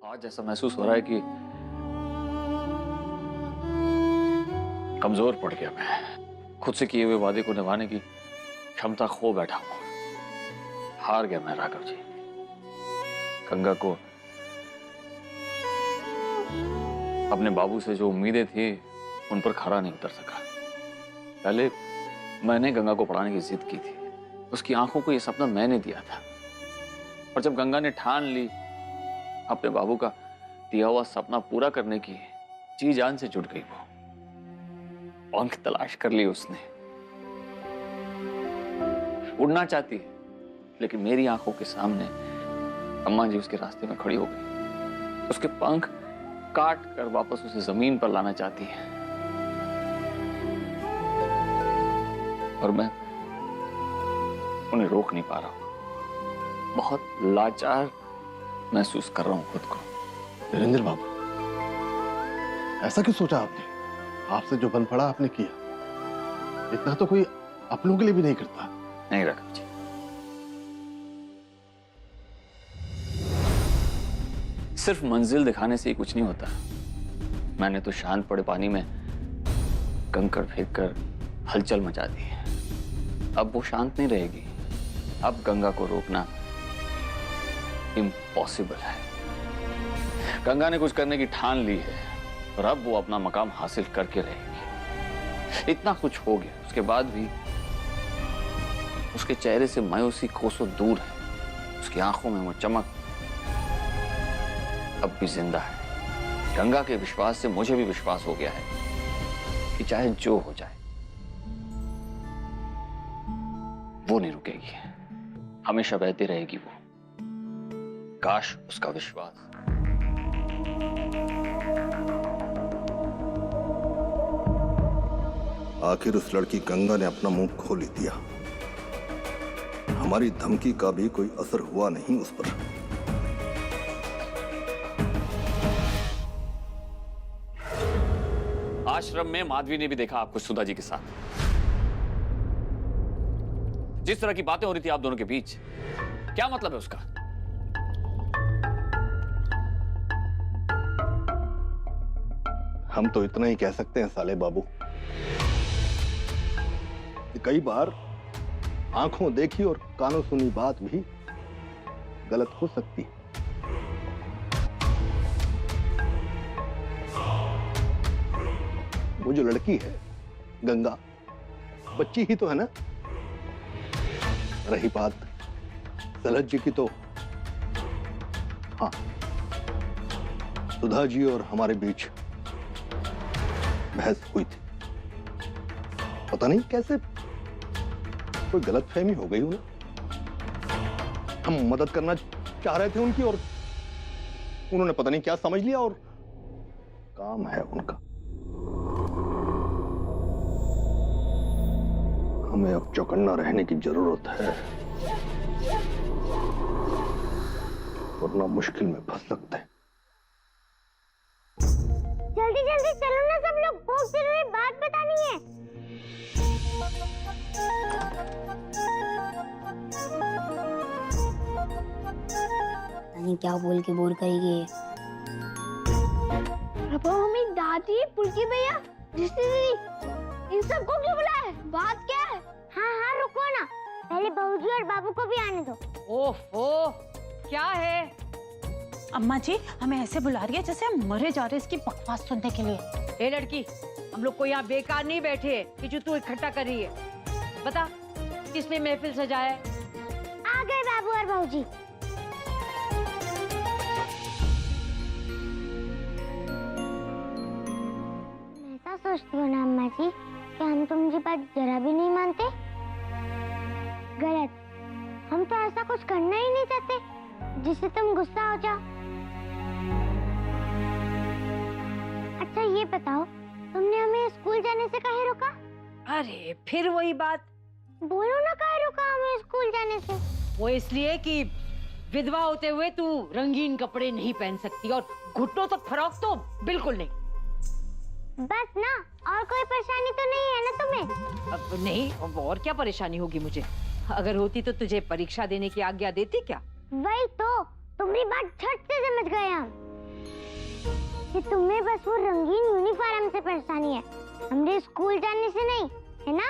आज ऐसा महसूस हो रहा है कि कमजोर पड़ गया मैं। खुद से किए हुए वादे को निभाने की क्षमता खो बैठा हूं। हार गया मैं राघव जी। गंगा को अपने बाबू से जो उम्मीदें थी उन पर खरा नहीं उतर सका। पहले मैंने गंगा को पढ़ाने की जिद की थी। उसकी आंखों को यह सपना मैंने दिया था। और जब गंगा ने ठान ली अपने बाबू का दिया हुआ सपना पूरा करने की, जी जान से जुट गई वो। पंख तलाश कर ली उसने। उड़ना चाहती है, लेकिन मेरी आंखों के सामने अम्मा जी उसके रास्ते में खड़ी हो गई। उसके पंख काट कर वापस उसे जमीन पर लाना चाहती है। और मैं उन्हें रोक नहीं पा रहा हूं। बहुत लाचार महसूस कर रहा हूं खुद को। वीरेंद्र बाबू, ऐसा क्यों सोचा आपने? आपसे जो बन पड़ा आपने किया। इतना तो कोई अपनों के लिए भी नहीं करता। नहीं राघव जी, सिर्फ मंजिल दिखाने से ही कुछ नहीं होता। मैंने तो शांत पड़े पानी में कंकड़ फेंक कर हलचल मचा दी है। अब वो शांत नहीं रहेगी। अब गंगा को रोकना इम्पॉसिबल है। गंगा ने कुछ करने की ठान ली है और अब वो अपना मकाम हासिल करके रहेगी। इतना कुछ हो गया, उसके बाद भी उसके चेहरे से मायूसी कोसों दूर है। उसकी आंखों में वो चमक अब भी जिंदा है। गंगा के विश्वास से मुझे भी विश्वास हो गया है कि चाहे जो हो जाए वो नहीं रुकेगी। हमेशा बहती रहेगी वो। काश उसका विश्वास आखिर उस लड़की गंगा ने अपना मुंह खोल ही दिया। हमारी धमकी का भी कोई असर हुआ नहीं उस पर। आश्रम में माधवी ने भी देखा आपको सुधा जी के साथ। जिस तरह की बातें हो रही थी आप दोनों के बीच, क्या मतलब है उसका? हम तो इतना ही कह सकते हैं साले बाबू, कई बार आंखों देखी और कानों सुनी बात भी गलत हो सकती है। वो जो लड़की है गंगा, बच्ची ही तो है ना। रही बात सलज जी की, तो हाँ, सुधा जी और हमारे बीच बहस हुई थी। पता नहीं कैसे कोई गलतफहमी हो गई उन्हें। हम मदद करना चाह रहे थे उनकी और उन्होंने पता नहीं क्या समझ लिया और काम है उनका। हमें अब चौकन्ना रहने की जरूरत है, वरना मुश्किल में फंस सकते हैं। जल्दी जल्दी चलो ना सब लोग, बहुत जरूरी बात बतानी है। नहीं क्या बोल के बोर करेगी। मम्मी, दादी, पुलकी भैया, दीदी, इन सबको क्यों बुलाया? बात क्या है? हाँ हाँ रुको ना, पहले बहूजी और बाबू को भी आने दो। ओफो, क्या है? अम्मा जी हमें ऐसे बुला रही है जैसे हम मरे जा रहे इसकी बकवास सुनने के लिए। ए लड़की, हम लोग को यहाँ बेकार नहीं बैठे कि जो तू इकट्ठा कर रही है। बता, किसने महफिल सजाया है? आ गए बाबू और बहूजी। मैं ऐसा सोचती हूँ ना अम्मा जी कि हम तुम्हारी बात जरा भी नहीं मानते। गलत, हम तो ऐसा कुछ करना ही नहीं चाहते जिससे तुम गुस्सा हो जाओ। अच्छा ये बताओ, तुमने हमें स्कूल जाने से काहे रोका? अरे फिर वही बात। बोलो ना काहे रोका हमें स्कूल जाने से? वो इसलिए कि विधवा होते हुए तू रंगीन कपड़े नहीं पहन सकती और घुटनों तक फ्रॉक तो बिल्कुल नहीं। बस ना, और कोई परेशानी तो नहीं है ना तुम्हें? अब नहीं, अब और क्या परेशानी होगी मुझे? अगर होती तो तुझे परीक्षा देने की आज्ञा देती क्या? वही तो, तुम्हारी बात झट से समझ गए हम। कि तुम्हें बस वो रंगीन यूनिफॉर्म से परेशानी है, हमरे स्कूल जाने से नहीं, है ना?